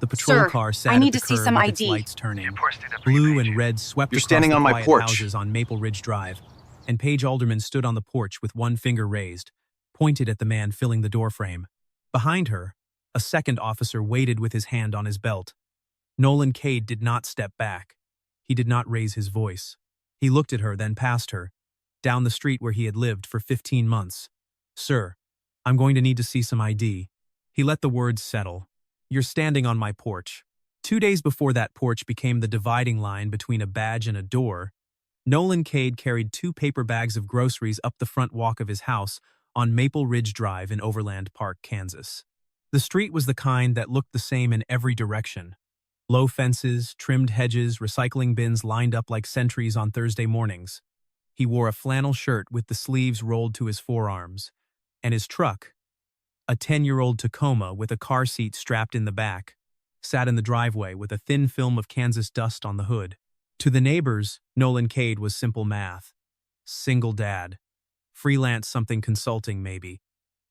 The patrol Sir, car I sat need at the to see curb some with its ID. lights turning. Blue and red swept You're across standing the on my quiet porch. houses on Maple Ridge Drive, and Page Alderman stood on the porch with one finger raised, pointed at the man filling the doorframe. Behind her, a second officer waited with his hand on his belt. Nolan Cade did not step back. He did not raise his voice. He looked at her, then past her, down the street where he had lived for 15 months. "Sir, I'm going to need to see some ID." He let the words settle. "You're standing on my porch." 2 days before that porch became the dividing line between a badge and a door, Nolan Cade carried 2 paper bags of groceries up the front walk of his house on Maple Ridge Drive in Overland Park, Kansas. The street was the kind that looked the same in every direction. Low fences, trimmed hedges, recycling bins lined up like sentries on Thursday mornings. He wore a flannel shirt with the sleeves rolled to his forearms, and his truck, a 10-year-old Tacoma with a car seat strapped in the back, sat in the driveway with a thin film of Kansas dust on the hood. To the neighbors, Nolan Cade was simple math. Single dad. Freelance something consulting, maybe.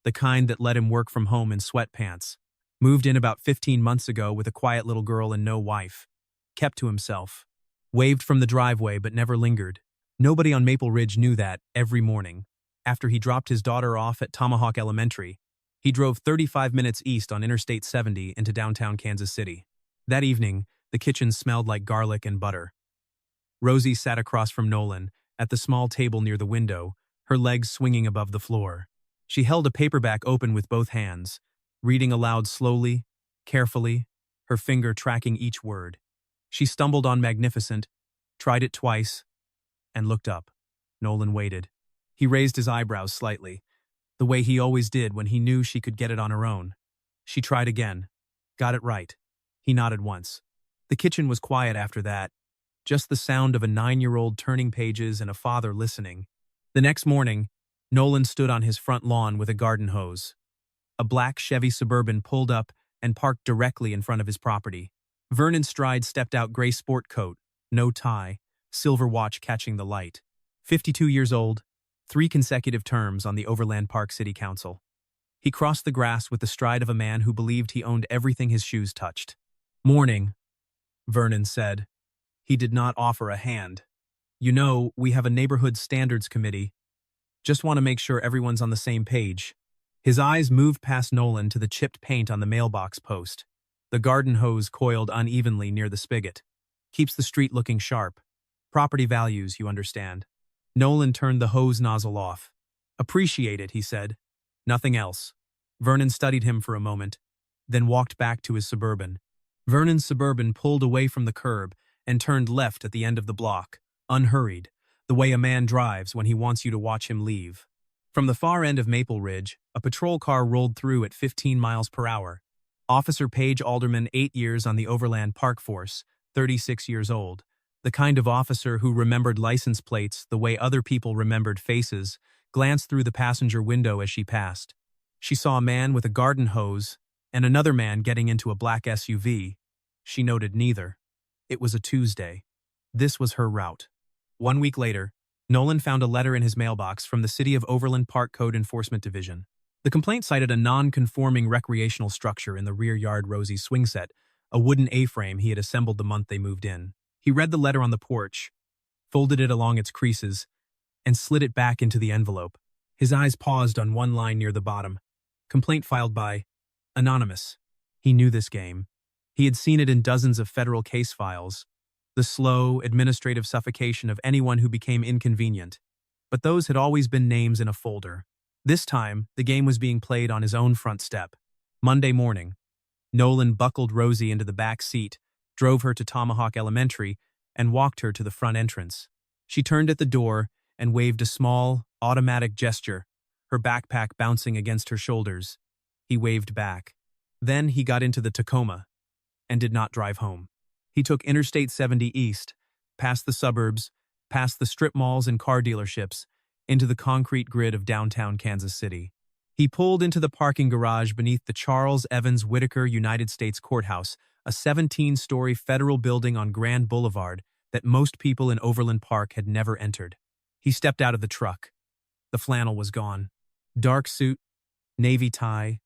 The kind that let him work from home in sweatpants. Moved in about 15 months ago with a quiet little girl and no wife. Kept to himself. Waved from the driveway but never lingered. Nobody on Maple Ridge knew that every morning. After he dropped his daughter off at Tomahawk Elementary, he drove 35 minutes east on Interstate 70 into downtown Kansas City. That evening, the kitchen smelled like garlic and butter. Rosie sat across from Nolan, at the small table near the window, her legs swinging above the floor. She held a paperback open with both hands, reading aloud slowly, carefully, her finger tracking each word. She stumbled on Magnificent, tried it twice, and looked up. Nolan waited. He raised his eyebrows slightly, the way he always did when he knew she could get it on her own. She tried again. Got it right. He nodded once. The kitchen was quiet after that, just the sound of a 9-year-old turning pages and a father listening. The next morning, Nolan stood on his front lawn with a garden hose. A black Chevy Suburban pulled up and parked directly in front of his property. Vernon Stride stepped out, gray sport coat, no tie, silver watch catching the light. 52 years old, 3 consecutive terms on the Overland Park City Council. He crossed the grass with the stride of a man who believed he owned everything his shoes touched. "Morning," Vernon said. He did not offer a hand. "You know, we have a neighborhood standards committee. Just want to make sure everyone's on the same page." His eyes moved past Nolan to the chipped paint on the mailbox post. The garden hose coiled unevenly near the spigot. "Keeps the street looking sharp. Property values, you understand." Nolan turned the hose nozzle off. "Appreciate it," he said. "Nothing else." Vernon studied him for a moment, then walked back to his Suburban. Vernon's Suburban pulled away from the curb and turned left at the end of the block, unhurried, the way a man drives when he wants you to watch him leave. From the far end of Maple Ridge, a patrol car rolled through at 15 miles per hour. Officer Page Alderman, 8 years on the Overland Park Force, 36 years old. The kind of officer who remembered license plates the way other people remembered faces, glanced through the passenger window as she passed. She saw a man with a garden hose and another man getting into a black SUV. She noted neither. It was a Tuesday. This was her route. 1 week later, Nolan found a letter in his mailbox from the City of Overland Park Code Enforcement Division. The complaint cited a non-conforming recreational structure in the rear yard Rosie's swing set, a wooden A-frame he had assembled the month they moved in. He read the letter on the porch, folded it along its creases, and slid it back into the envelope. His eyes paused on one line near the bottom. Complaint filed by Anonymous. He knew this game. He had seen it in dozens of federal case files. The slow, administrative suffocation of anyone who became inconvenient. But those had always been names in a folder. This time, the game was being played on his own front step. Monday morning, Nolan buckled Rosie into the back seat, drove her to Tomahawk Elementary, and walked her to the front entrance. She turned at the door and waved a small, automatic gesture, her backpack bouncing against her shoulders. He waved back. Then he got into the Tacoma and did not drive home. He took Interstate 70 east, past the suburbs, past the strip malls and car dealerships, into the concrete grid of downtown Kansas City. He pulled into the parking garage beneath the Charles Evans Whitaker United States Courthouse, a 17-story federal building on Grand Boulevard that most people in Overland Park had never entered. He stepped out of the truck. The flannel was gone. Dark suit, navy tie,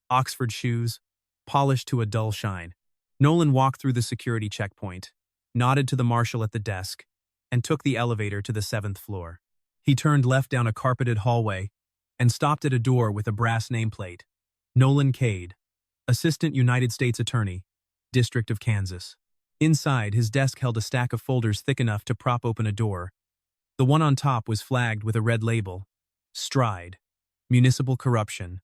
Oxford shoes, polished to a dull shine. Nolan walked through the security checkpoint, nodded to the marshal at the desk, and took the elevator to the 7th floor. He turned left down a carpeted hallway and stopped at a door with a brass nameplate. Nolan Cade, Assistant United States Attorney, District of Kansas. Inside, his desk held a stack of folders thick enough to prop open a door. The one on top was flagged with a red label. Stride. Municipal corruption.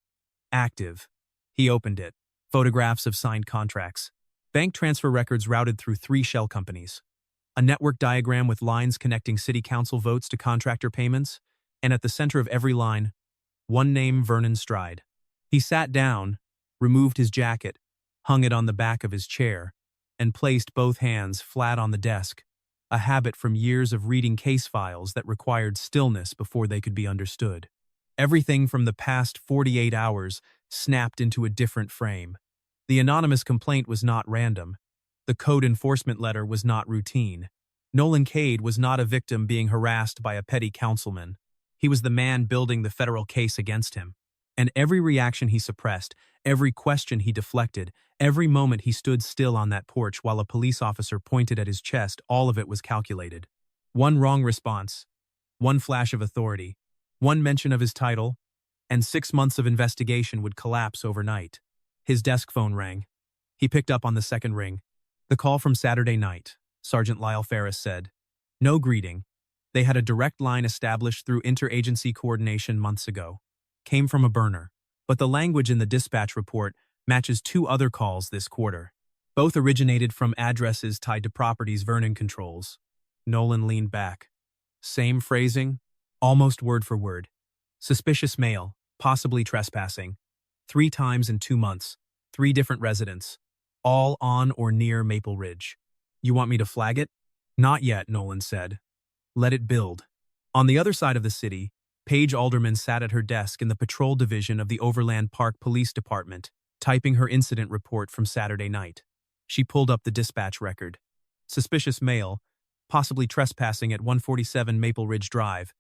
Active. He opened it. Photographs of signed contracts. Bank transfer records routed through 3 shell companies. A network diagram with lines connecting city council votes to contractor payments, and at the center of every line, one name: Vernon Stride. He sat down, removed his jacket, hung it on the back of his chair, and placed both hands flat on the desk, a habit from years of reading case files that required stillness before they could be understood. Everything from the past 48 hours snapped into a different frame. The anonymous complaint was not random. The code enforcement letter was not routine. Nolan Cade was not a victim being harassed by a petty councilman. He was the man building the federal case against him. And every reaction he suppressed, every question he deflected, every moment he stood still on that porch while a police officer pointed at his chest, all of it was calculated. One wrong response, one flash of authority, one mention of his title, and 6 months of investigation would collapse overnight. His desk phone rang. He picked up on the second ring. The call from Saturday night, Sergeant Lyle Ferris said. No greeting. They had a direct line established through interagency coordination months ago. Came from a burner. But the language in the dispatch report matches 2 other calls this quarter. Both originated from addresses tied to properties Vernon controls. Nolan leaned back. Same phrasing, almost word for word. Suspicious male, possibly trespassing. 3 times in 2 months, 3 different residents, all on or near Maple Ridge. You want me to flag it? Not yet, Nolan said. Let it build. On the other side of the city, Paige Alderman sat at her desk in the patrol division of the Overland Park Police Department, typing her incident report from Saturday night. She pulled up the dispatch record. Suspicious male, possibly trespassing at 147 Maple Ridge Drive.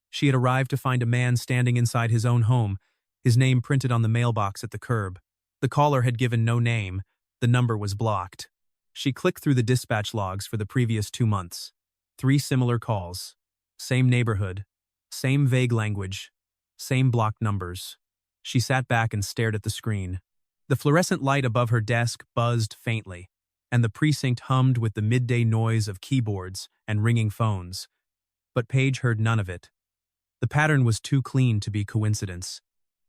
She had arrived to find a man standing inside his own home, his name printed on the mailbox at the curb. The caller had given no name. The number was blocked. She clicked through the dispatch logs for the previous 2 months. 3 similar calls. Same neighborhood. Same vague language. Same blocked numbers. She sat back and stared at the screen. The fluorescent light above her desk buzzed faintly, and the precinct hummed with the midday noise of keyboards and ringing phones. But Paige heard none of it. The pattern was too clean to be coincidence.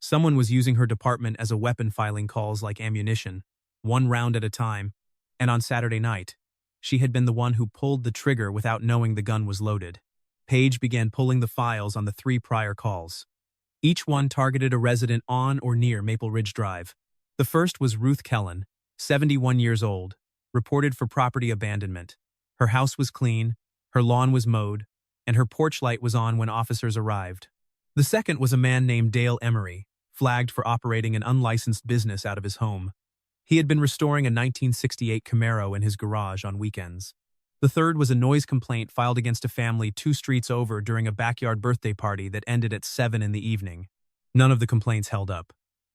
Someone was using her department as a weapon, filing calls like ammunition, 1 round at a time, and on Saturday night, she had been the one who pulled the trigger without knowing the gun was loaded. Paige began pulling the files on the 3 prior calls. Each one targeted a resident on or near Maple Ridge Drive. The first was Ruth Kellen, 71 years old, reported for property abandonment. Her house was clean, her lawn was mowed, and her porch light was on when officers arrived. The second was a man named Dale Emery, flagged for operating an unlicensed business out of his home. He had been restoring a 1968 Camaro in his garage on weekends. The third was a noise complaint filed against a family 2 streets over during a backyard birthday party that ended at 7 in the evening. None of the complaints held up.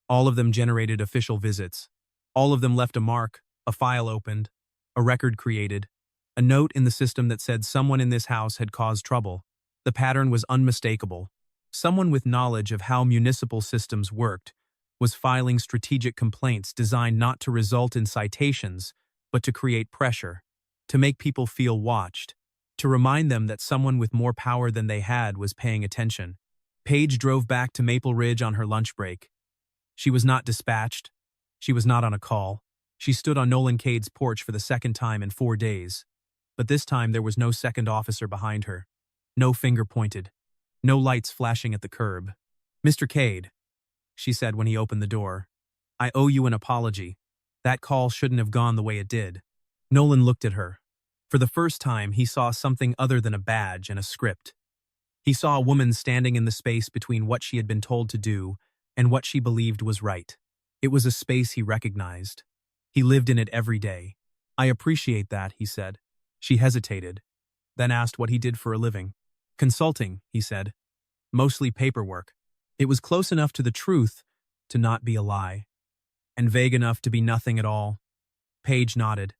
All of them generated official visits. All of them left a mark, a file opened, a record created, a note in the system that said someone in this house had caused trouble. The pattern was unmistakable. Someone with knowledge of how municipal systems worked was filing strategic complaints designed not to result in citations, but to create pressure, to make people feel watched, to remind them that someone with more power than they had was paying attention. Paige drove back to Maple Ridge on her lunch break. She was not dispatched. She was not on a call. She stood on Nolan Cade's porch for the 2nd time in 4 days. But this time there was no second officer behind her. No finger pointed. No lights flashing at the curb. Mr. Cade, she said when he opened the door, I owe you an apology. That call shouldn't have gone the way it did. Nolan looked at her. For the first time, he saw something other than a badge and a script. He saw a woman standing in the space between what she had been told to do and what she believed was right. It was a space he recognized. He lived in it every day. I appreciate that, he said. She hesitated, then asked what he did for a living. Consulting, he said. Mostly paperwork. It was close enough to the truth to not be a lie, and vague enough to be nothing at all. Paige nodded.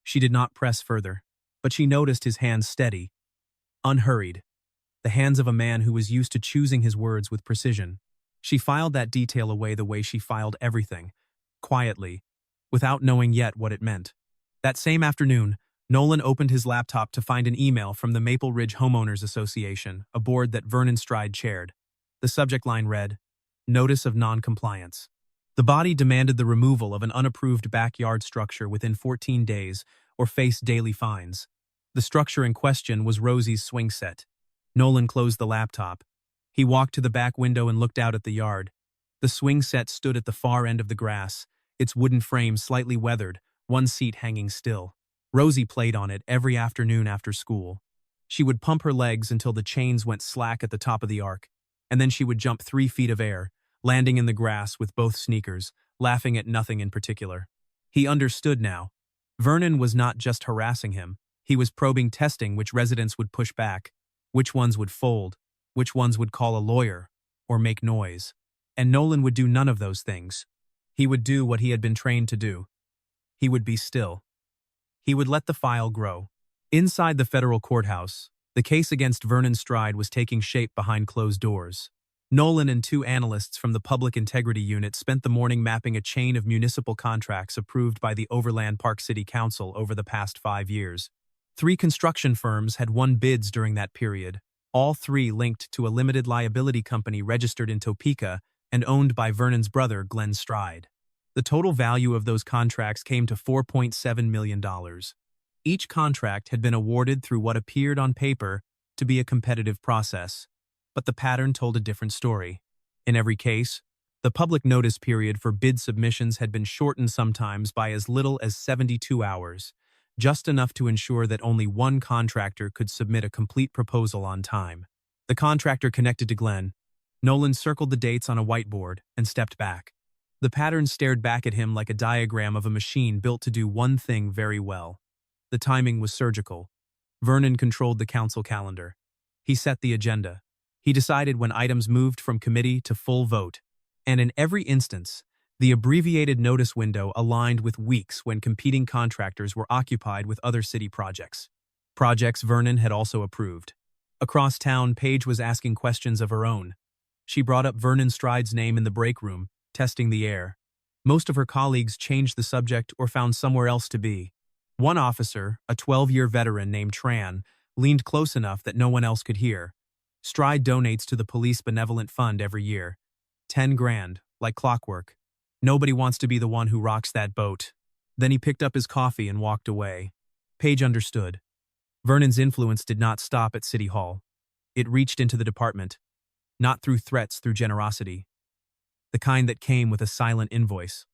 She did not press further, but she noticed his hands steady, unhurried, the hands of a man who was used to choosing his words with precision. She filed that detail away the way she filed everything, quietly, without knowing yet what it meant. That same afternoon, Nolan opened his laptop to find an email from the Maple Ridge Homeowners Association, a board that Vernon Stride chaired. The subject line read, "Notice of Non-Compliance." The body demanded the removal of an unapproved backyard structure within 14 days or face daily fines. The structure in question was Rosie's swing set. Nolan closed the laptop. He walked to the back window and looked out at the yard. The swing set stood at the far end of the grass, its wooden frame slightly weathered, one seat hanging still. Rosie played on it every afternoon after school. She would pump her legs until the chains went slack at the top of the arc, and then she would jump 3 feet of air, landing in the grass with both sneakers, laughing at nothing in particular. He understood now. Vernon was not just harassing him. He was probing testing which residents would push back, which ones would fold, which ones would call a lawyer, or make noise. And Nolan would do none of those things. He would do what he had been trained to do. He would be still. He would let the file grow. Inside the federal courthouse, the case against Vernon Stride was taking shape behind closed doors. Nolan and 2 analysts from the Public Integrity Unit spent the morning mapping a chain of municipal contracts approved by the Overland Park City Council over the past 5 years. 3 construction firms had won bids during that period, all 3 linked to a limited liability company registered in Topeka and owned by Vernon's brother, Glenn Stride. The total value of those contracts came to $4.7 million. Each contract had been awarded through what appeared on paper to be a competitive process, but the pattern told a different story. In every case, the public notice period for bid submissions had been shortened sometimes by as little as 72 hours, just enough to ensure that only one contractor could submit a complete proposal on time. The contractor connected to Glenn. Nolan circled the dates on a whiteboard and stepped back. The pattern stared back at him like a diagram of a machine built to do one thing very well. The timing was surgical. Vernon controlled the council calendar. He set the agenda. He decided when items moved from committee to full vote. And in every instance, the abbreviated notice window aligned with weeks when competing contractors were occupied with other city projects. Projects Vernon had also approved. Across town, Paige was asking questions of her own. She brought up Vernon Stride's name in the break room, testing the air. Most of her colleagues changed the subject or found somewhere else to be. One officer, a 12-year veteran named Tran, leaned close enough that no one else could hear. Stride donates to the Police Benevolent Fund every year. 10 grand, like clockwork. Nobody wants to be the one who rocks that boat. Then he picked up his coffee and walked away. Paige understood. Vernon's influence did not stop at City Hall. It reached into the department. Not through threats, through generosity. The kind that came with a silent invoice.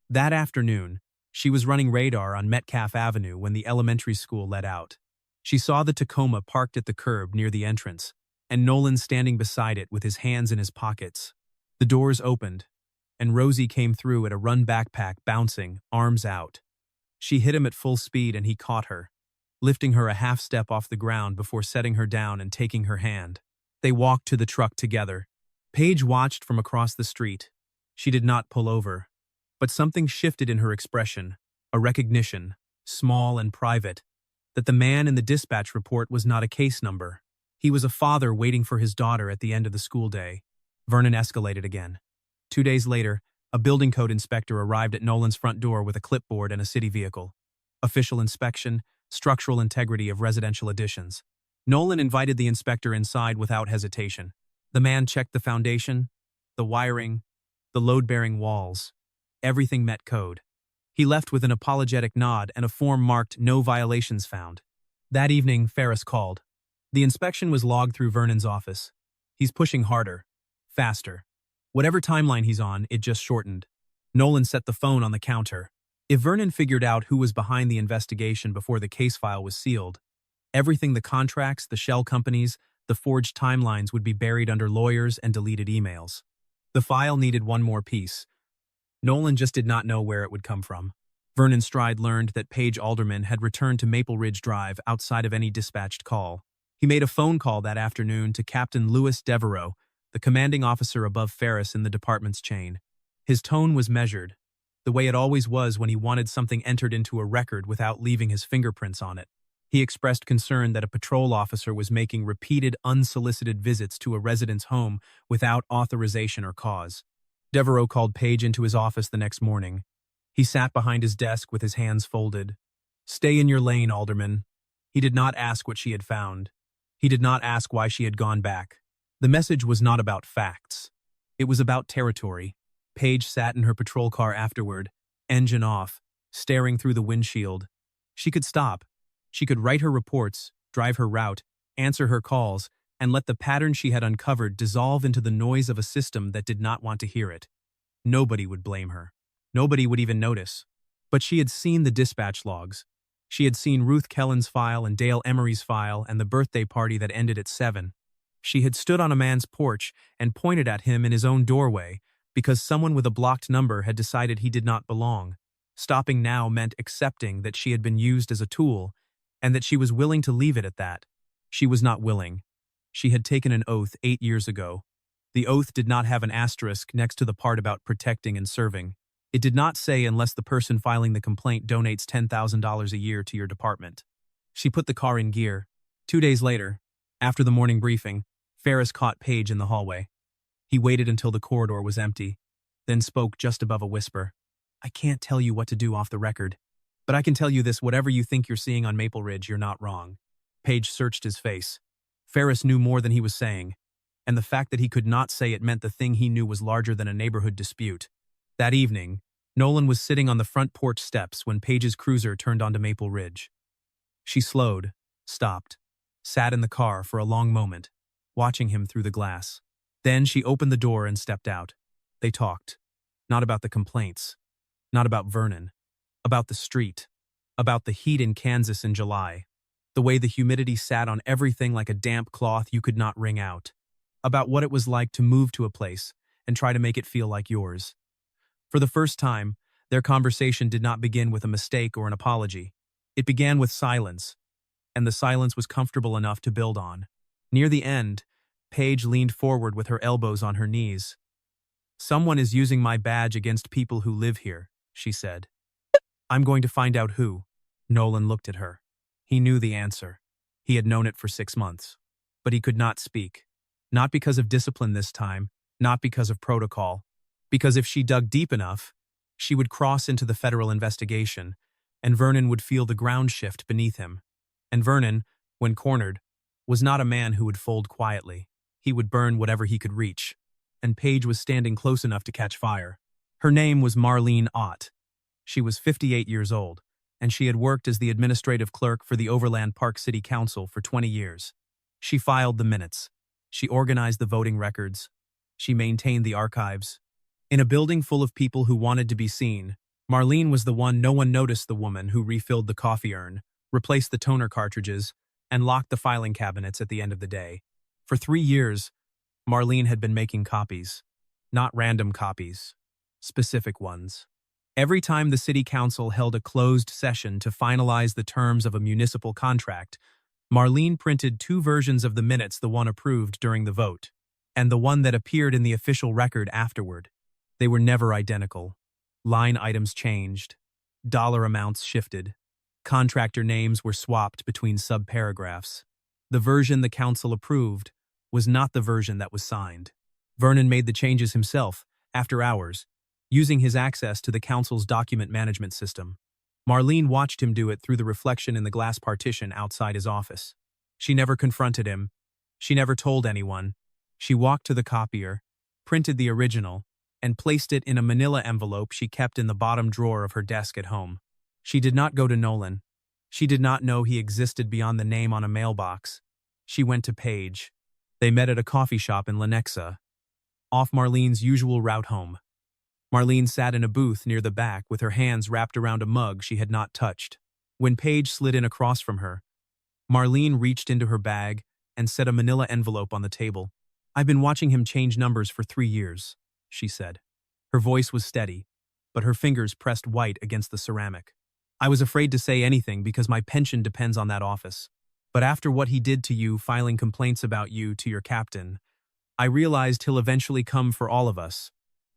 That afternoon, she was running radar on Metcalf Avenue when the elementary school let out. She saw the Tacoma parked at the curb near the entrance, and Nolan standing beside it with his hands in his pockets. The doors opened, and Rosie came through at a run backpack bouncing, arms out. She hit him at full speed and he caught her, lifting her a half step off the ground before setting her down and taking her hand. They walked to the truck together. Paige watched from across the street. She did not pull over, but something shifted in her expression, a recognition, small and private, that the man in the dispatch report was not a case number. He was a father waiting for his daughter at the end of the school day. Vernon escalated again. 2 days later, a building code inspector arrived at Nolan's front door with a clipboard and a city vehicle. Official inspection, structural integrity of residential additions. Nolan invited the inspector inside without hesitation. The man checked the foundation, the wiring, the load-bearing walls. Everything met code. He left with an apologetic nod and a form marked "No violations found." That evening, Ferris called. The inspection was logged through Vernon's office. He's pushing harder, faster. Whatever timeline he's on, it just shortened. Nolan set the phone on the counter. If Vernon figured out who was behind the investigation before the case file was sealed, everything, the contracts, the shell companies, the forged timelines would be buried under lawyers and deleted emails. The file needed one more piece. Nolan just did not know where it would come from. Vernon Stride learned that Paige Alderman had returned to Maple Ridge Drive outside of any dispatched call. He made a phone call that afternoon to Captain Louis Devereaux, the commanding officer above Ferris in the department's chain. His tone was measured, the way it always was when he wanted something entered into a record without leaving his fingerprints on it. He expressed concern that a patrol officer was making repeated unsolicited visits to a resident's home without authorization or cause. Devereaux called Page into his office the next morning. He sat behind his desk with his hands folded. "Stay in your lane, Alderman." He did not ask what she had found. He did not ask why she had gone back. The message was not about facts. It was about territory. Page sat in her patrol car afterward, engine off, staring through the windshield. She could stop. She could write her reports, drive her route, answer her calls, and let the pattern she had uncovered dissolve into the noise of a system that did not want to hear it. Nobody would blame her. Nobody would even notice. But she had seen the dispatch logs. She had seen Ruth Kellen's file and Dale Emery's file and the birthday party that ended at 7. She had stood on a man's porch and pointed at him in his own doorway because someone with a blocked number had decided he did not belong. Stopping now meant accepting that she had been used as a tool and that she was willing to leave it at that. She was not willing. She had taken an oath 8 years ago. The oath did not have an asterisk next to the part about protecting and serving. It did not say unless the person filing the complaint donates $10,000 a year to your department. She put the car in gear. 2 days later, after the morning briefing, Ferris caught Page in the hallway. He waited until the corridor was empty, then spoke just above a whisper. "I can't tell you what to do off the record, but I can tell you this: whatever you think you're seeing on Maple Ridge, you're not wrong." Page searched his face. Ferris knew more than he was saying, and the fact that he could not say it meant the thing he knew was larger than a neighborhood dispute. That evening, Nolan was sitting on the front porch steps when Page's cruiser turned onto Maple Ridge. She slowed, stopped, sat in the car for a long moment, watching him through the glass. Then she opened the door and stepped out. They talked. Not about the complaints. Not about Vernon. About the street. About the heat in Kansas in July. The way the humidity sat on everything like a damp cloth you could not wring out. About what it was like to move to a place and try to make it feel like yours. For the first time, their conversation did not begin with a mistake or an apology. It began with silence, and the silence was comfortable enough to build on. Near the end, Paige leaned forward with her elbows on her knees. "Someone is using my badge against people who live here," she said. "I'm going to find out who." Nolan looked at her. He knew the answer. He had known it for 6 months. But he could not speak. Not because of discipline this time, not because of protocol. Because if she dug deep enough, she would cross into the federal investigation, and Vernon would feel the ground shift beneath him. And Vernon, when cornered, was not a man who would fold quietly. He would burn whatever he could reach. And Paige was standing close enough to catch fire. Her name was Marlene Ott. She was 58 years old, and she had worked as the administrative clerk for the Overland Park City Council for 20 years. She filed the minutes. She organized the voting records. She maintained the archives. In a building full of people who wanted to be seen, Marlene was the one no one noticed: the woman who refilled the coffee urn, replaced the toner cartridges, and locked the filing cabinets at the end of the day. For 3 years, Marlene had been making copies. Not random copies. Specific ones. Every time the city council held a closed session to finalize the terms of a municipal contract, Marlene printed 2 versions of the minutes: the one approved during the vote, and the one that appeared in the official record afterward. They were never identical. Line items changed. Dollar amounts shifted. Contractor names were swapped between subparagraphs. The version the council approved was not the version that was signed. Vernon made the changes himself, after hours, using his access to the council's document management system. Marlene watched him do it through the reflection in the glass partition outside his office. She never confronted him. She never told anyone. She walked to the copier, printed the original, and placed it in a manila envelope she kept in the bottom drawer of her desk at home. She did not go to Nolan. She did not know he existed beyond the name on a mailbox. She went to Paige. They met at a coffee shop in Lenexa, off Marlene's usual route home. Marlene sat in a booth near the back with her hands wrapped around a mug she had not touched. When Paige slid in across from her, Marlene reached into her bag and set a manila envelope on the table. "I've been watching him change numbers for 3 years, she said. Her voice was steady, but her fingers pressed white against the ceramic. "I was afraid to say anything because my pension depends on that office. But after what he did to you, filing complaints about you to your captain, I realized he'll eventually come for all of us."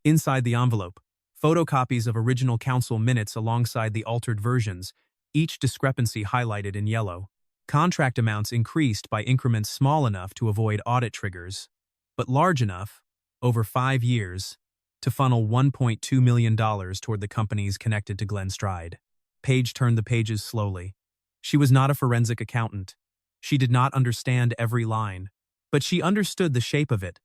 Inside the envelope, Photocopies of original council minutes alongside the altered versions, each discrepancy highlighted in yellow. Contract amounts increased by increments small enough to avoid audit triggers, but large enough, over 5 years, to funnel $1.2 million toward the companies connected to Glenn Stride. Paige turned the pages slowly. She was not a forensic accountant. She did not understand every line, but she understood the shape of it,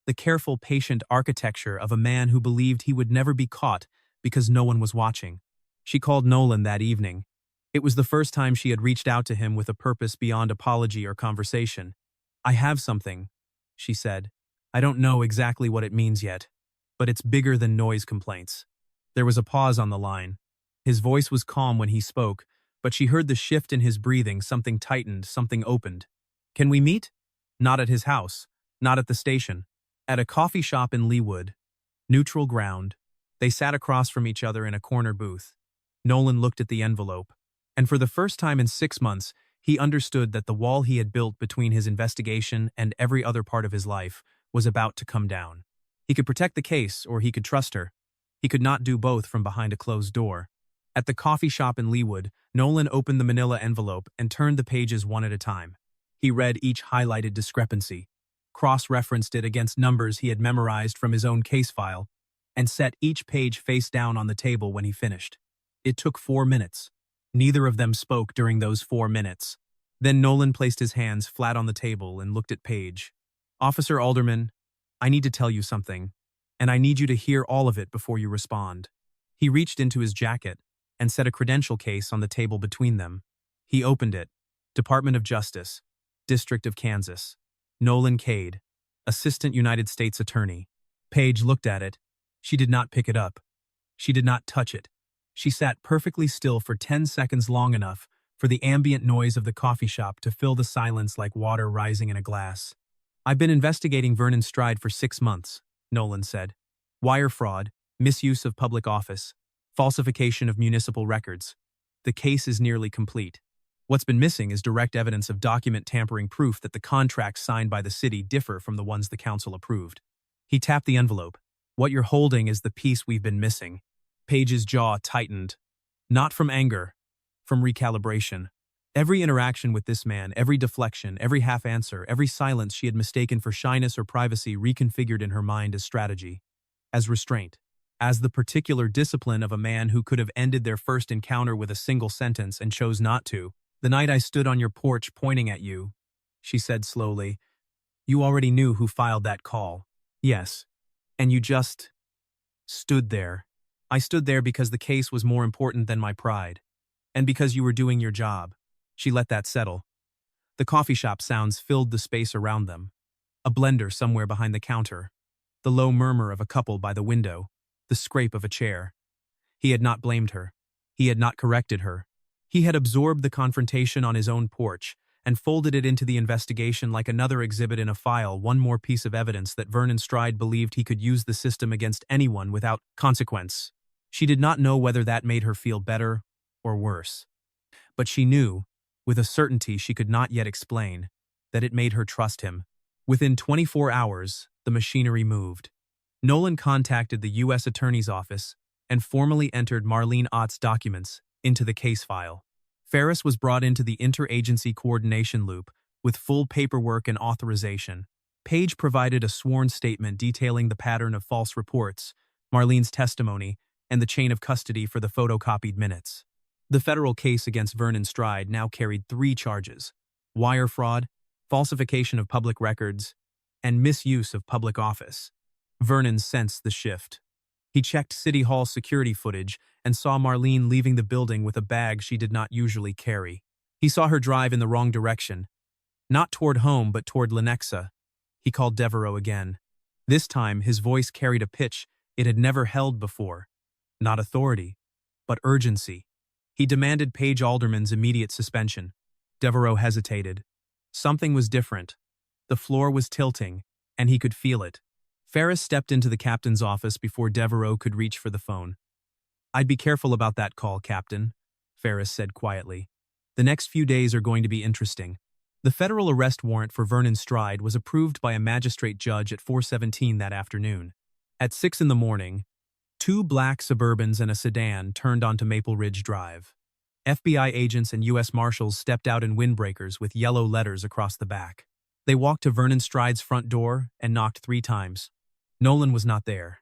the careful, patient architecture of a man who believed he would never be caught because no one was watching. She called Nolan that evening. It was the first time she had reached out to him with a purpose beyond apology or conversation. "I have something," she said. "I don't know exactly what it means yet, but it's bigger than noise complaints." There was a pause on the line. His voice was calm when he spoke, but she heard the shift in his breathing, something tightened, something opened. "Can we meet?" Not at his house, not at the station. At a coffee shop in Leawood. Neutral ground. They sat across from each other in a corner booth. Nolan looked at the envelope, and for the first time in 6 months, he understood that the wall he had built between his investigation and every other part of his life was about to come down. He could protect the case, or he could trust her. He could not do both from behind a closed door. At the coffee shop in Leawood, Nolan opened the manila envelope and turned the pages one at a time. He read each highlighted discrepancy, cross-referenced it against numbers he had memorized from his own case file, and set each page face down on the table when he finished. It took 4 minutes. Neither of them spoke during those 4 minutes. Then Nolan placed his hands flat on the table and looked at Paige. "Officer Alderman, I need to tell you something, and I need you to hear all of it before you respond." He reached into his jacket and set a credential case on the table between them. He opened it. Department of Justice, District of Kansas. Nolan Cade, Assistant United States Attorney. Paige looked at it. She did not pick it up. She did not touch it. She sat perfectly still for 10 seconds, long enough for the ambient noise of the coffee shop to fill the silence like water rising in a glass. "I've been investigating Vernon Stride for 6 months, Nolan said. "Wire fraud, misuse of public office, falsification of municipal records. The case is nearly complete. What's been missing is direct evidence of document tampering, proof that the contracts signed by the city differ from the ones the council approved." He tapped the envelope. "What you're holding is the piece we've been missing." Paige's jaw tightened. Not from anger, from recalibration. Every interaction with this man, every deflection, every half-answer, every silence she had mistaken for shyness or privacy reconfigured in her mind as strategy, as restraint, as the particular discipline of a man who could have ended their first encounter with a single sentence and chose not to. "The night I stood on your porch pointing at you," she said slowly, "you already knew who filed that call." "Yes. And you just stood there." "I stood there because the case was more important than my pride. And because you were doing your job." She let that settle. The coffee shop sounds filled the space around them. A blender somewhere behind the counter. The low murmur of a couple by the window. The scrape of a chair. He had not blamed her. He had not corrected her. He had absorbed the confrontation on his own porch and folded it into the investigation like another exhibit in a file, one more piece of evidence that Vernon Stride believed he could use the system against anyone without consequence. She did not know whether that made her feel better or worse. But she knew, with a certainty she could not yet explain, that it made her trust him. Within 24 hours, the machinery moved. Nolan contacted the U.S. Attorney's Office and formally entered Marlene Ott's documents into the case file. Ferris was brought into the interagency coordination loop with full paperwork and authorization. Paige provided a sworn statement detailing the pattern of false reports, Marlene's testimony, and the chain of custody for the photocopied minutes. The federal case against Vernon Stride now carried 3 charges: wire fraud, falsification of public records, and misuse of public office. Vernon sensed the shift. He checked City Hall security footage and saw Marlene leaving the building with a bag she did not usually carry. He saw her drive in the wrong direction. Not toward home, but toward Lenexa. He called Devereaux again. This time, his voice carried a pitch it had never held before. Not authority, but urgency. He demanded Paige Alderman's immediate suspension. Devereaux hesitated. Something was different. The floor was tilting, and he could feel it. Ferris stepped into the captain's office before Devereaux could reach for the phone. "I'd be careful about that call, Captain," Ferris said quietly. "The next few days are going to be interesting." The federal arrest warrant for Vernon Stride was approved by a magistrate judge at 4:17 that afternoon. At 6 in the morning, Two black Suburbans and a sedan turned onto Maple Ridge Drive. FBI agents and U.S. Marshals stepped out in windbreakers with yellow letters across the back. They walked to Vernon Stride's front door and knocked 3 times. Nolan was not there.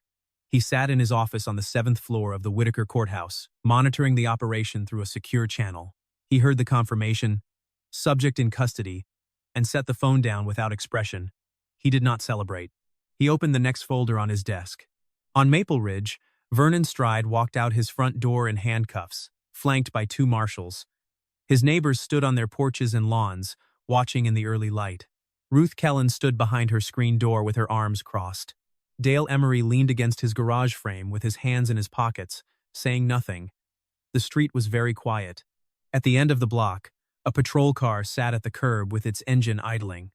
He sat in his office on the 7th floor of the Whitaker Courthouse, monitoring the operation through a secure channel. He heard the confirmation, "Subject in custody," and set the phone down without expression. He did not celebrate. He opened the next folder on his desk. On Maple Ridge, Vernon Stride walked out his front door in handcuffs, flanked by 2 marshals. His neighbors stood on their porches and lawns, watching in the early light. Ruth Kellen stood behind her screen door with her arms crossed. Dale Emery leaned against his garage frame with his hands in his pockets, saying nothing. The street was very quiet. At the end of the block, a patrol car sat at the curb with its engine idling.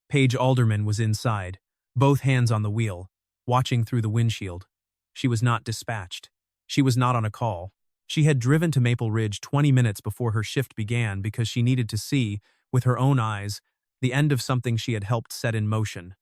Paige Alderman was inside, both hands on the wheel, watching through the windshield. She was not dispatched. She was not on a call. She had driven to Maple Ridge 20 minutes before her shift began because she needed to see, with her own eyes, the end of something she had helped set in motion.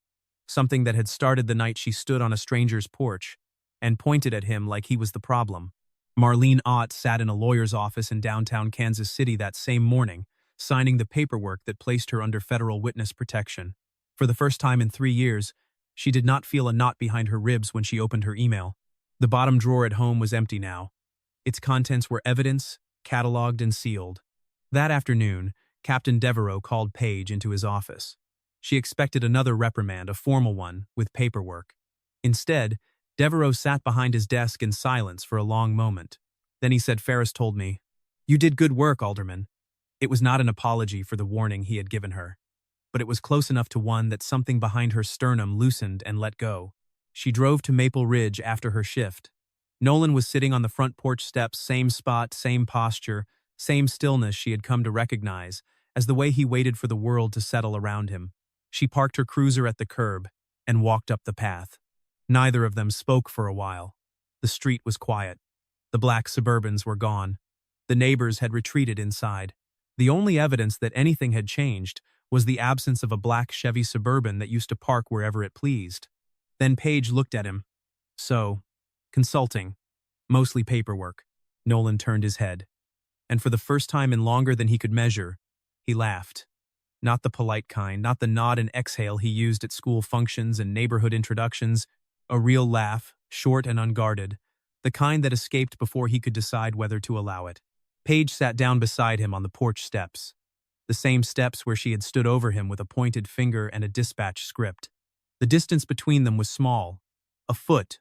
Something that had started the night she stood on a stranger's porch and pointed at him like he was the problem. Marlene Ott sat in a lawyer's office in downtown Kansas City that same morning, signing the paperwork that placed her under federal witness protection. For the first time in 3 years, she did not feel a knot behind her ribs when she opened her email. The bottom drawer at home was empty now. Its contents were evidence, cataloged and sealed. That afternoon, Captain Devereaux called Paige into his office. She expected another reprimand, a formal one, with paperwork. Instead, Devereaux sat behind his desk in silence for a long moment. Then he said, "Ferris told me, 'You did good work, Alderman.'" It was not an apology for the warning he had given her, but it was close enough to one that something behind her sternum loosened and let go. She drove to Maple Ridge after her shift. Nolan was sitting on the front porch steps, same spot, same posture, same stillness she had come to recognize, as the way he waited for the world to settle around him. She parked her cruiser at the curb and walked up the path. Neither of them spoke for a while. The street was quiet. The black Suburbans were gone. The neighbors had retreated inside. The only evidence that anything had changed was the absence of a black Chevy Suburban that used to park wherever it pleased. Then Paige looked at him. "So, consulting. Mostly paperwork." Nolan turned his head. And for the first time in longer than he could measure, he laughed. Not the polite kind, not the nod and exhale he used at school functions and neighborhood introductions. A real laugh, short and unguarded, the kind that escaped before he could decide whether to allow it. Paige sat down beside him on the porch steps. The same steps where she had stood over him with a pointed finger and a dispatch script. The distance between them was small. A foot,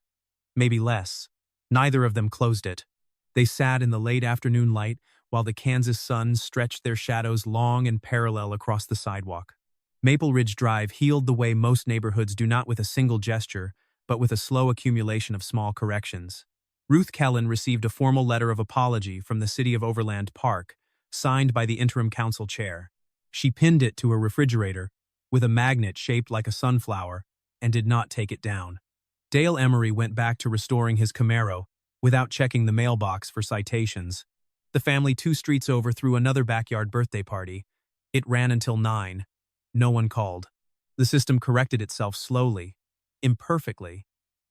maybe less. Neither of them closed it. They sat in the late afternoon light while the Kansas sun stretched their shadows long and parallel across the sidewalk. Maple Ridge Drive healed the way most neighborhoods do, not with a single gesture, but with a slow accumulation of small corrections. Ruth Kellen received a formal letter of apology from the city of Overland Park, signed by the interim council chair. She pinned it to her refrigerator with a magnet shaped like a sunflower and did not take it down. Dale Emery went back to restoring his Camaro without checking the mailbox for citations. The family 2 streets over threw another backyard birthday party. It ran until 9. No one called. The system corrected itself slowly, imperfectly,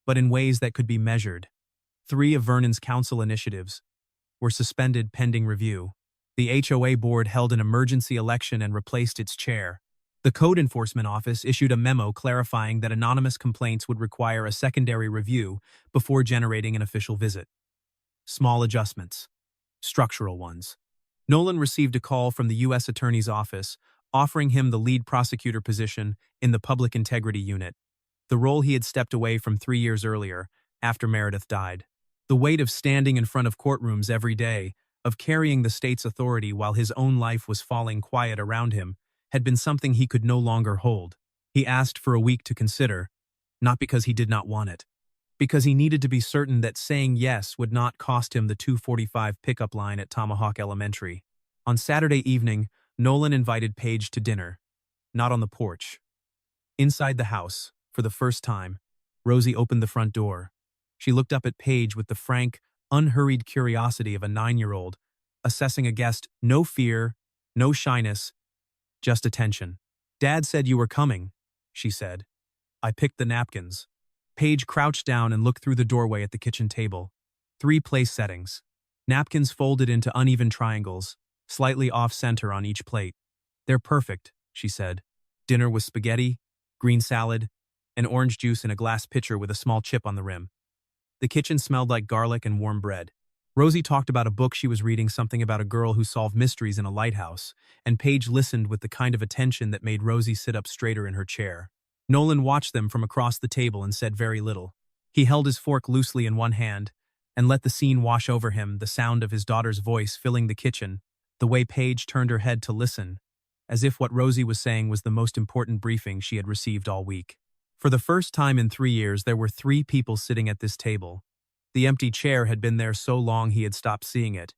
but in ways that could be measured. 3 of Vernon's council initiatives were suspended pending review. The HOA board held an emergency election and replaced its chair. The Code Enforcement Office issued a memo clarifying that anonymous complaints would require a secondary review before generating an official visit. Small adjustments. Structural ones. Nolan received a call from the U.S. Attorney's Office offering him the lead prosecutor position in the Public Integrity Unit, the role he had stepped away from 3 years earlier, after Meredith died. The weight of standing in front of courtrooms every day, of carrying the state's authority while his own life was falling quiet around him, had been something he could no longer hold. He asked for a week to consider, not because he did not want it, because he needed to be certain that saying yes would not cost him the 2:45 pickup line at Tomahawk Elementary. On Saturday evening, Nolan invited Paige to dinner. Not on the porch. Inside the house, for the first time, Rosie opened the front door. She looked up at Paige with the frank, unhurried curiosity of a 9-year-old, assessing a guest, no fear, no shyness, just attention. "Dad said you were coming," she said. "I picked the napkins." Paige crouched down and looked through the doorway at the kitchen table. 3 place settings. Napkins folded into uneven triangles, slightly off-center on each plate. "They're perfect," she said. Dinner was spaghetti, green salad, and orange juice in a glass pitcher with a small chip on the rim. The kitchen smelled like garlic and warm bread. Rosie talked about a book she was reading, something about a girl who solved mysteries in a lighthouse, and Paige listened with the kind of attention that made Rosie sit up straighter in her chair. Nolan watched them from across the table and said very little. He held his fork loosely in one hand and let the scene wash over him, the sound of his daughter's voice filling the kitchen, the way Paige turned her head to listen, as if what Rosie was saying was the most important briefing she had received all week. For the first time in 3 years, there were 3 people sitting at this table. The empty chair had been there so long he had stopped seeing it.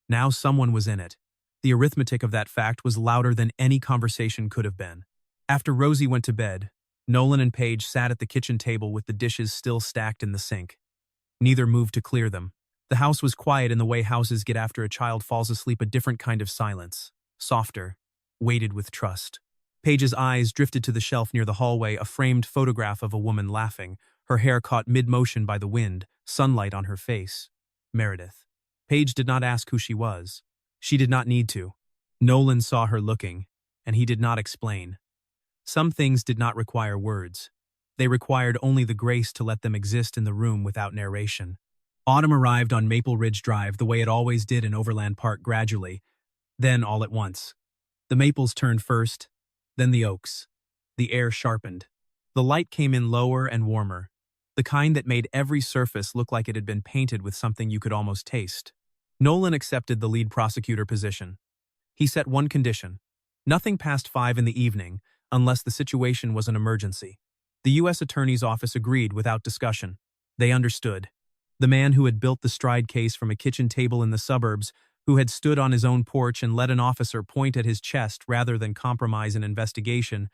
Now someone was in it. The arithmetic of that fact was louder than any conversation could have been. After Rosie went to bed, Nolan and Paige sat at the kitchen table with the dishes still stacked in the sink. Neither moved to clear them. The house was quiet in the way houses get after a child falls asleep, a different kind of silence. Softer, weighted with trust. Paige's eyes drifted to the shelf near the hallway, a framed photograph of a woman laughing, her hair caught mid-motion by the wind, sunlight on her face. Meredith. Paige did not ask who she was. She did not need to. Nolan saw her looking, and he did not explain. Some things did not require words. They required only the grace to let them exist in the room without narration. Autumn arrived on Maple Ridge Drive the way it always did in Overland Park, gradually, then all at once. The maples turned first, then the oaks. The air sharpened. The light came in lower and warmer, the kind that made every surface look like it had been painted with something you could almost taste. Nolan accepted the lead prosecutor position. He set one condition: nothing past 5 in the evening, unless the situation was an emergency. The U.S. Attorney's Office agreed without discussion. They understood. The man who had built the Stride case from a kitchen table in the suburbs, who had stood on his own porch and let an officer point at his chest rather than compromise an investigation,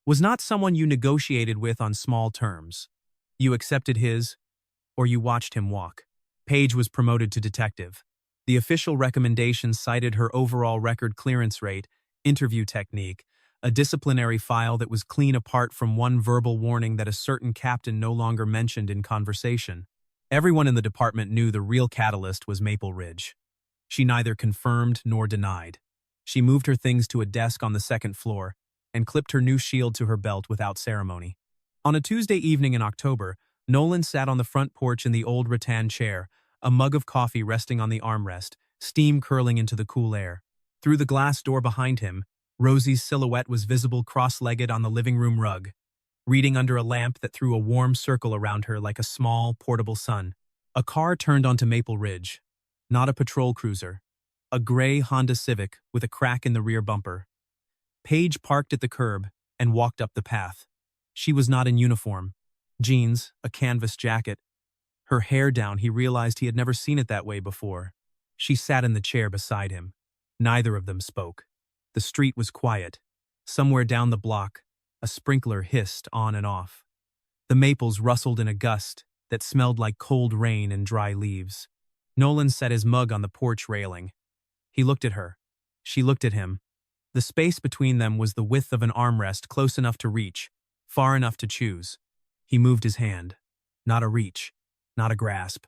was not someone you negotiated with on small terms. You accepted his, or you watched him walk. Paige was promoted to detective. The official recommendation cited her overall record clearance rate, interview technique, a disciplinary file that was clean apart from one verbal warning that a certain captain no longer mentioned in conversation. Everyone in the department knew the real catalyst was Maple Ridge. She neither confirmed nor denied. She moved her things to a desk on the second floor and clipped her new shield to her belt without ceremony. On a Tuesday evening in October, Nolan sat on the front porch in the old rattan chair, a mug of coffee resting on the armrest, steam curling into the cool air. Through the glass door behind him, Rosie's silhouette was visible cross-legged on the living room rug, reading under a lamp that threw a warm circle around her like a small, portable sun. A car turned onto Maple Ridge. Not a patrol cruiser. A gray Honda Civic with a crack in the rear bumper. Paige parked at the curb and walked up the path. She was not in uniform. Jeans, a canvas jacket. Her hair down, he realized he had never seen it that way before. She sat in the chair beside him. Neither of them spoke. The street was quiet. Somewhere down the block, a sprinkler hissed on and off. The maples rustled in a gust that smelled like cold rain and dry leaves. Nolan set his mug on the porch railing. He looked at her. She looked at him. The space between them was the width of an armrest, close enough to reach, far enough to choose. He moved his hand. Not a reach, not a grasp.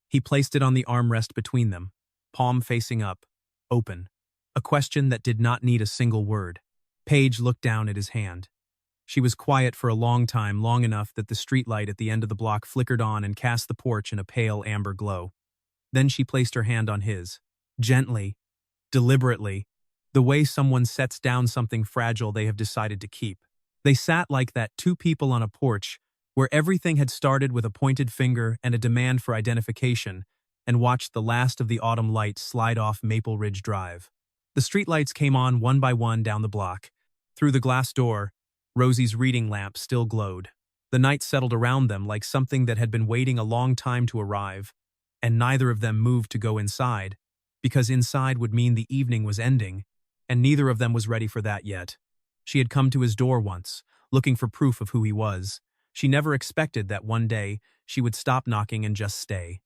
He placed it on the armrest between them, palm facing up, open. A question that did not need a single word. Paige looked down at his hand. She was quiet for a long time, long enough that the streetlight at the end of the block flickered on and cast the porch in a pale amber glow. Then she placed her hand on his. Gently, deliberately, the way someone sets down something fragile they have decided to keep. They sat like that, 2 people on a porch, where everything had started with a pointed finger and a demand for identification, and watched the last of the autumn light slide off Maple Ridge Drive. The streetlights came on one by one down the block. Through the glass door, Rosie's reading lamp still glowed. The night settled around them like something that had been waiting a long time to arrive, and neither of them moved to go inside, because inside would mean the evening was ending, and neither of them was ready for that yet. She had come to his door once, looking for proof of who he was. She never expected that one day she would stop knocking and just stay.